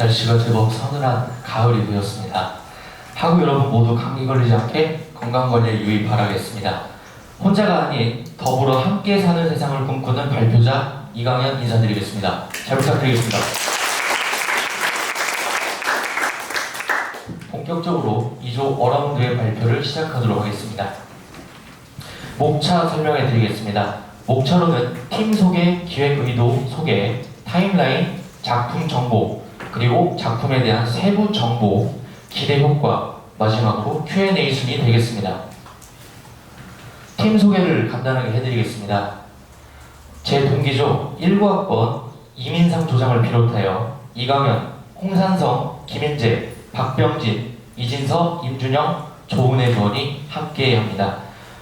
날씨가 제법 서늘한 가을이 되었습니다. 하구 여러분 모두 감기 걸리지 않게 건강관리에 유의 바라겠습니다. 혼자가 아닌 더불어 함께 사는 세상을 꿈꾸는 발표자 이강현 인사드리겠습니다. 잘 부탁드리겠습니다. 본격적으로 2조 어라운드의 발표를 시작하도록 하겠습니다. 목차 설명해 드리겠습니다. 목차로는 팀 소개, 기획 의도 소개, 타임라인, 작품 정보, 그리고 작품에 대한 세부 정보, 기대 효과, 마지막으로 Q&A 순이 되겠습니다. 팀 소개를 간단하게 해드리겠습니다. 제 동기죠. 19학번 이민상 조장을 비롯하여 이강현, 홍산성, 김인재, 박병진, 이진서, 임준영, 조은혜 조원이 함께합니다.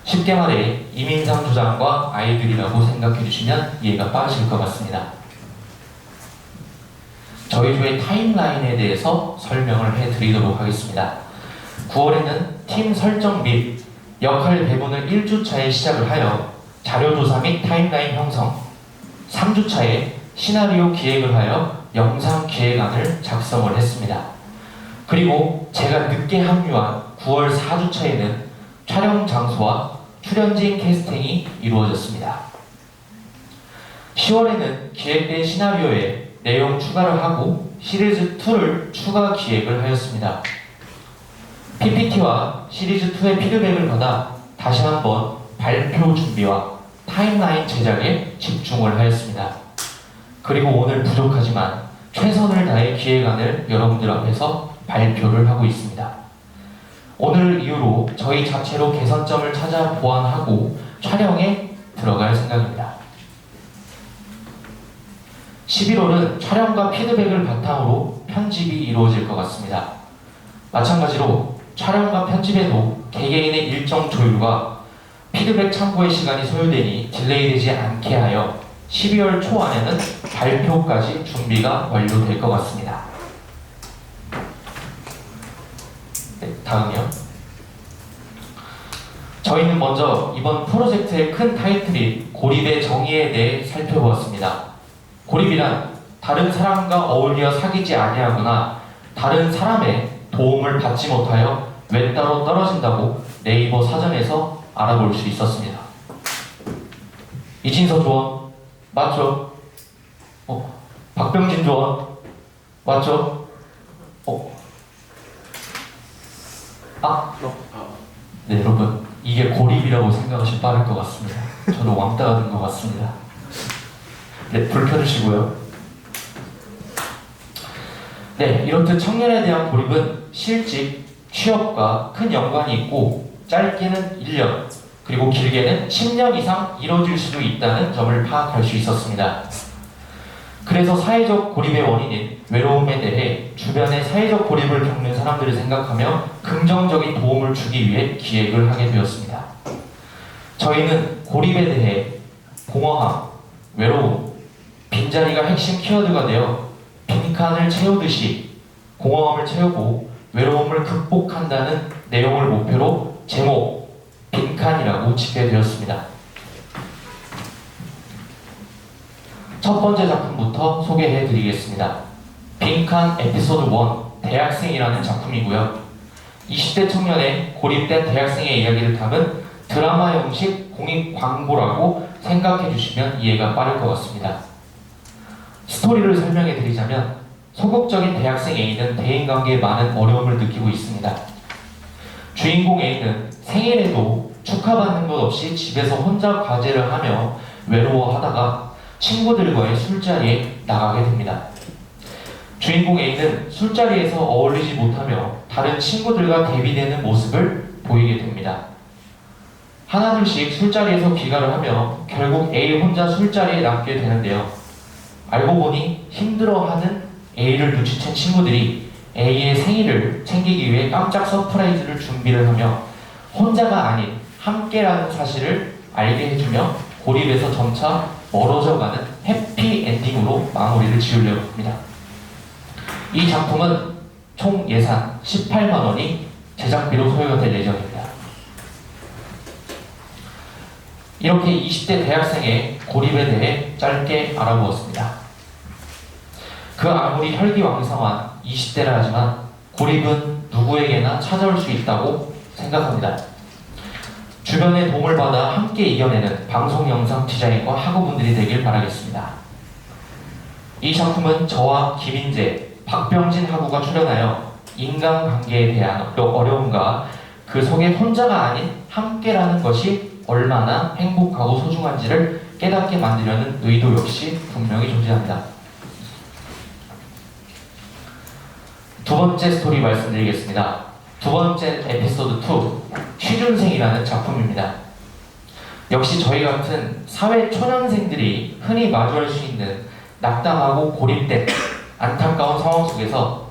쉽게 말해 이민상 조장과 아이들이라고 생각해 주시면 이해가 빠르실 것 같습니다. 저희 조의 타임라인에 대해서 설명을 해드리도록 하겠습니다. 9월에는 팀 설정 및 역할 배분을 1주차에 시작을 하여 자료조사 및 타임라인 형성, 3주차에 시나리오 기획을 하여 영상 기획안을 작성을 했습니다. 그리고 제가 늦게 합류한 9월 4주차에는 촬영 장소와 출연진 캐스팅이 이루어졌습니다. 10월에는 기획된 시나리오에 내용 추가를 하고 시리즈 2를 추가 기획을 하였습니다. PPT와 시리즈 2의 피드백을 받아 다시 한번 발표 준비와 타임라인 제작에 집중을 하였습니다. 그리고 오늘 부족하지만 최선을 다해 기획안을 여러분들 앞에서 발표를 하고 있습니다. 오늘 이후로 저희 자체로 개선점을 찾아 보완하고 촬영에 들어갈 생각입니다. 11월은 촬영과 피드백을 바탕으로 편집이 이루어질 것 같습니다. 마찬가지로 촬영과 편집에도 개개인의 일정 조율과 피드백 참고의 시간이 소요되니 딜레이되지 않게 하여 12월 초 안에는 발표까지 준비가 완료될 것 같습니다. 네, 다음이요. 저희는 먼저 이번 프로젝트의 큰 타이틀인 고립의 정의에 대해 살펴보았습니다. 고립이란 다른 사람과 어울려 사귀지 아니하거나 다른 사람의 도움을 받지 못하여 외따로 떨어진다고 네이버 사전에서 알아볼 수 있었습니다. 이진서 조원 맞죠? 박병진 조원 맞죠? 네, 여러분 이게 고립이라고 생각하시면 빠를 것 같습니다. 저는 왕따가 된 것 같습니다. 네, 불 켜주시고요. 네, 이렇듯 청년에 대한 고립은 실직, 취업과 큰 연관이 있고 짧게는 1년, 그리고 길게는 10년 이상 이뤄질 수도 있다는 점을 파악할 수 있었습니다. 그래서 사회적 고립의 원인인 외로움에 대해 주변의 사회적 고립을 겪는 사람들을 생각하며 긍정적인 도움을 주기 위해 기획을 하게 되었습니다. 저희는 고립에 대해 공허함, 외로움, 빈자리가 핵심 키워드가 되어 빈칸을 채우듯이 공허함을 채우고 외로움을 극복한다는 내용을 목표로 제목 빈칸이라고 짓게 되었습니다. 첫 번째 작품부터 소개해 드리겠습니다. 빈칸 에피소드 1 대학생이라는 작품이고요. 20대 청년의 고립된 대학생의 이야기를 담은 드라마 형식 공익 광고라고 생각해 주시면 이해가 빠를 것 같습니다. 스토리를 설명해 드리자면 소극적인 대학생 A는 대인관계에 많은 어려움을 느끼고 있습니다. 주인공 A는 생일에도 축하받는 것 없이 집에서 혼자 과제를 하며 외로워하다가 친구들과의 술자리에 나가게 됩니다. 주인공 A는 술자리에서 어울리지 못하며 다른 친구들과 대비되는 모습을 보이게 됩니다. 하나둘씩 술자리에서 귀가를 하며 결국 A 혼자 술자리에 남게 되는데요. 알고 보니 힘들어하는 A를 눈치챈 친구들이 A의 생일을 챙기기 위해 깜짝 서프라이즈를 준비를 하며 혼자가 아닌 함께라는 사실을 알게 해주며 고립에서 점차 멀어져가는 해피 엔딩으로 마무리를 지으려고 합니다. 이 작품은 총 예산 18만 원이 제작비로 소요가 될 예정입니다. 이렇게 20대 대학생의 고립에 대해 짧게 알아보았습니다. 그 그 아무리 혈기왕성한 20대라 하지만 고립은 누구에게나 찾아올 수 있다고 생각합니다. 주변의 도움을 받아 함께 이겨내는 방송 영상 디자인과 학우분들이 되길 바라겠습니다. 이 작품은 저와 김인재, 박병진 학우가 출연하여 인간관계에 대한 어려움과 그 속에 혼자가 아닌 함께라는 것이 얼마나 행복하고 소중한지를 깨닫게 만들려는 의도 역시 분명히 존재합니다. 두 번째 스토리 말씀드리겠습니다. 두 번째 에피소드 2, 취준생이라는 작품입니다. 역시 저희 같은 사회 초년생들이 흔히 마주할 수 있는 낙담하고 고립된 안타까운 상황 속에서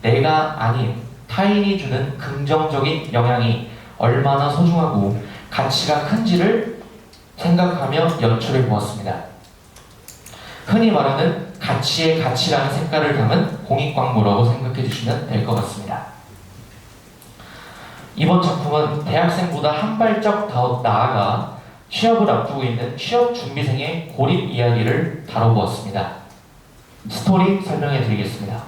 내가 아닌 타인이 주는 긍정적인 영향이 얼마나 소중하고 가치가 큰지를 생각하며 연출해 보았습니다. 흔히 말하는 가치의 가치라는 색깔을 담은 공익광고라고 생각해 주시면 될 것 같습니다. 이번 작품은 대학생보다 한 발짝 더 나아가 취업을 앞두고 있는 취업 준비생의 고립 이야기를 다뤄보았습니다. 스토리 설명해 드리겠습니다.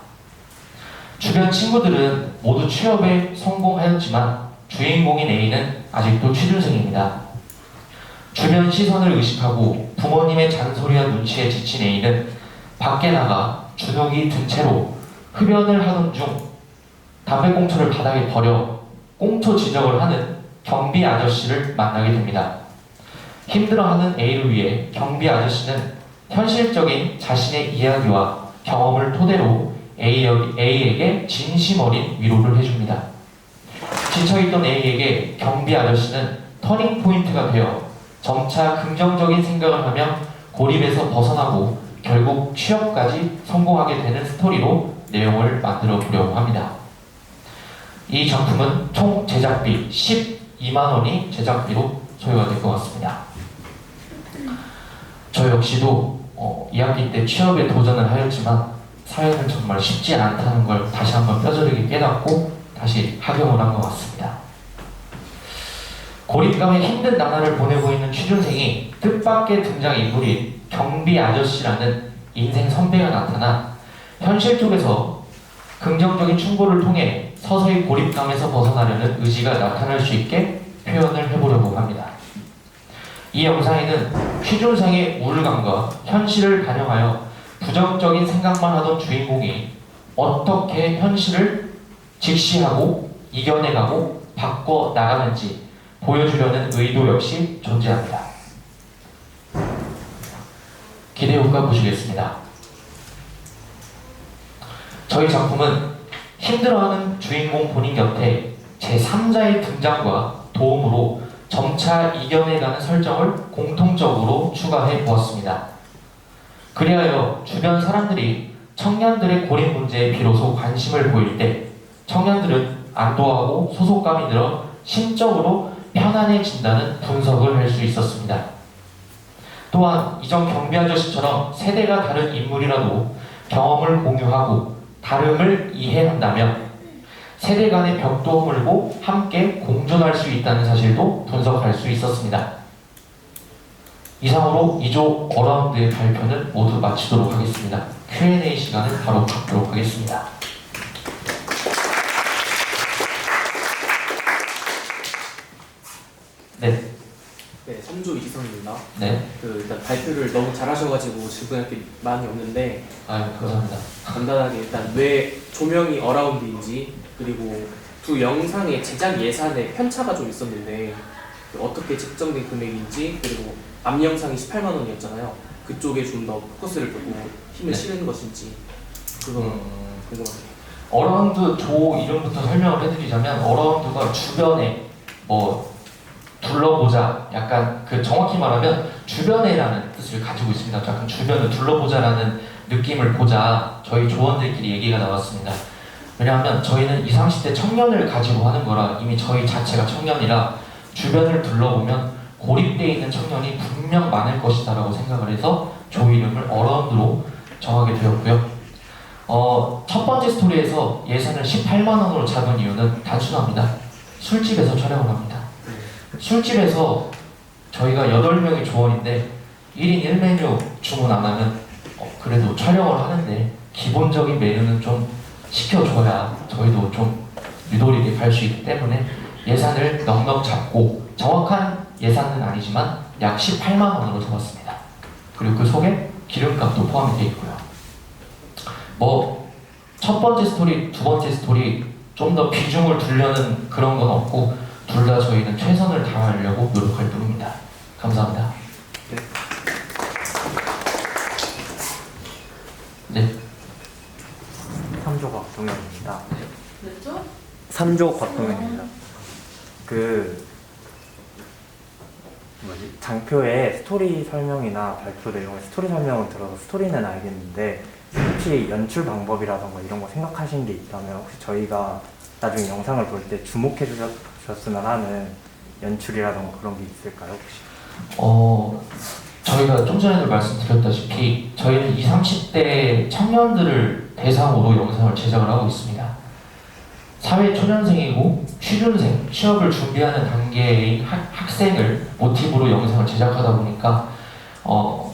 주변 친구들은 모두 취업에 성공하였지만 주인공인 A는 아직도 취준생입니다. 주변 시선을 의식하고 부모님의 잔소리와 눈치에 지친 A는 밖에 나가 주눅이 든 채로 흡연을 하던 중 담배꽁초를 바닥에 버려 꽁초 지적을 하는 경비 아저씨를 만나게 됩니다. 힘들어하는 A를 위해 경비 아저씨는 현실적인 자신의 이야기와 경험을 토대로 A에게 진심 어린 위로를 해줍니다. 지쳐있던 A에게 경비 아저씨는 터닝 포인트가 되어 점차 긍정적인 생각을 하며 고립에서 벗어나고 결국 취업까지 성공하게 되는 스토리로 내용을 만들어 보려고 합니다. 이 작품은 총 제작비 12만 원이 제작비로 소요가 될 것 같습니다. 저 역시도 2학기 때 취업에 도전을 하였지만 사회는 정말 쉽지 않다는 걸 다시 한번 뼈저리게 깨닫고 다시 학용을 한 것 같습니다. 고립감에 힘든 나날을 보내고 있는 취준생이 뜻밖의 등장인물인 경비 아저씨라는 인생 선배가 나타나 현실 속에서 긍정적인 충고를 통해 서서히 고립감에서 벗어나려는 의지가 나타날 수 있게 표현을 해보려고 합니다. 이 영상에는 취준생의 우울감과 현실을 반영하여 부정적인 생각만 하던 주인공이 어떻게 현실을 직시하고 이겨내가고 바꿔 나가는지 보여주려는 의도 역시 존재합니다. 기대효과 보시겠습니다. 저희 작품은 힘들어하는 주인공 본인 곁에 제3자의 등장과 도움으로 점차 이겨내가는 설정을 공통적으로 추가해 보았습니다. 그리하여 주변 사람들이 청년들의 고립 문제에 비로소 관심을 보일 때 청년들은 안도하고 소속감이 들어 심적으로 편안해진다는 분석을 할 수 있었습니다. 또한 이전 경비 아저씨처럼 세대가 다른 인물이라도 경험을 공유하고 다름을 이해한다면 세대 간의 벽도 허물고 함께 공존할 수 있다는 사실도 분석할 수 있었습니다. 이상으로 2조 어라운드의 발표는 모두 마치도록 하겠습니다. Q&A 시간을 바로 갖도록 하겠습니다. 네. 네, 3조 이기성입니다. 네. 일단 발표를 너무 잘하셔가지고 질문할 게 많이 없는데 감사합니다. 간단하게 일단 왜 조명이 어라운드인지 그리고 두 영상의 제작 예산에 편차가 좀 있었는데 어떻게 책정된 금액인지 그리고 앞 영상이 18만 원이었잖아요. 그쪽에 좀 더 포커스를 두고 힘을 실은 것인지 그건 궁금합니다. 어라운드 조 이름부터 설명을 해드리자면 어라운드가 주변에 둘러보자, 약간 정확히 말하면 주변에라는 뜻을 가지고 있습니다. 약간 주변을 둘러보자라는 느낌을 보자 저희 조원들끼리 얘기가 나왔습니다. 왜냐하면 저희는 20, 30대 청년을 가지고 하는 거라 이미 저희 자체가 청년이라 주변을 둘러보면 고립되어 있는 청년이 분명 많을 것이다 라고 생각을 해서 조 이름을 어라운드로 정하게 되었고요. 첫 번째 스토리에서 예산을 18만 원으로 잡은 이유는 단순합니다. 술집에서 촬영을 합니다. 술집에서 저희가 8명의 조원인데 1인 1메뉴 주문 안 하면 그래도 촬영을 하는데 기본적인 메뉴는 좀 시켜줘야 저희도 좀 유도리게 갈 수 있기 때문에 예산을 넉넉 잡고 정확한 예산은 아니지만 약 18만 원으로 잡았습니다. 그리고 그 속에 기름값도 포함이 되어 있고요. 뭐 첫 번째 스토리, 두 번째 스토리 좀 더 비중을 두려는 그런 건 없고 둘 다 저희는 최선을 다하려고 노력할 뿐입니다. 감사합니다. 네. 3조 곽동현입니다. 몇 조? 3조 곽동현입니다. 장표에 스토리 설명이나 발표 내용에 스토리 설명을 들어서 스토리는 알겠는데 혹시 연출 방법이라던가 이런 거 생각하신 게 있다면 혹시 저희가 나중에 영상을 볼 때 주목해 주셨으면 하는 연출이라던가 그런 게 있을까요 혹시? 저희가 좀 전에도 말씀드렸다시피 저희는 20, 30대 청년들을 대상으로 영상을 제작을 하고 있습니다. 사회 초년생이고 취준생, 취업을 준비하는 단계의 학생을 모티브로 영상을 제작하다 보니까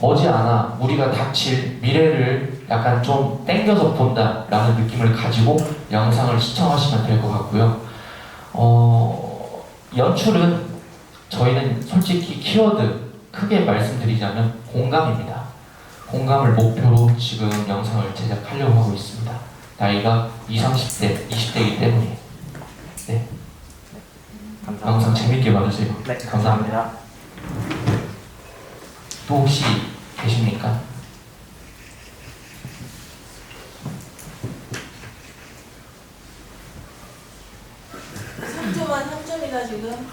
머지않아 우리가 닥칠 미래를 약간 좀 땡겨서 본다라는 느낌을 가지고 영상을 시청하시면 될 것 같고요. 연출은 저희는 솔직히 키워드 크게 말씀드리자면 공감입니다. 공감을 목표로 지금 영상을 제작하려고 하고 있습니다. 나이가 20, 30대, 20대이기 때문에 네. 감사합니다. 영상 재밌게 봐주세요. 네, 감사합니다. 또 혹시 계십니까? 삼조만 3점이다 지금.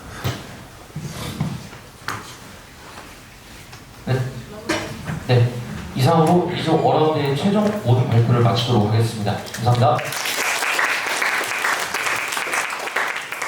네. 이상으로 이조 어라운드의 최종 모든 발표를 마치도록 하겠습니다. 감사합니다.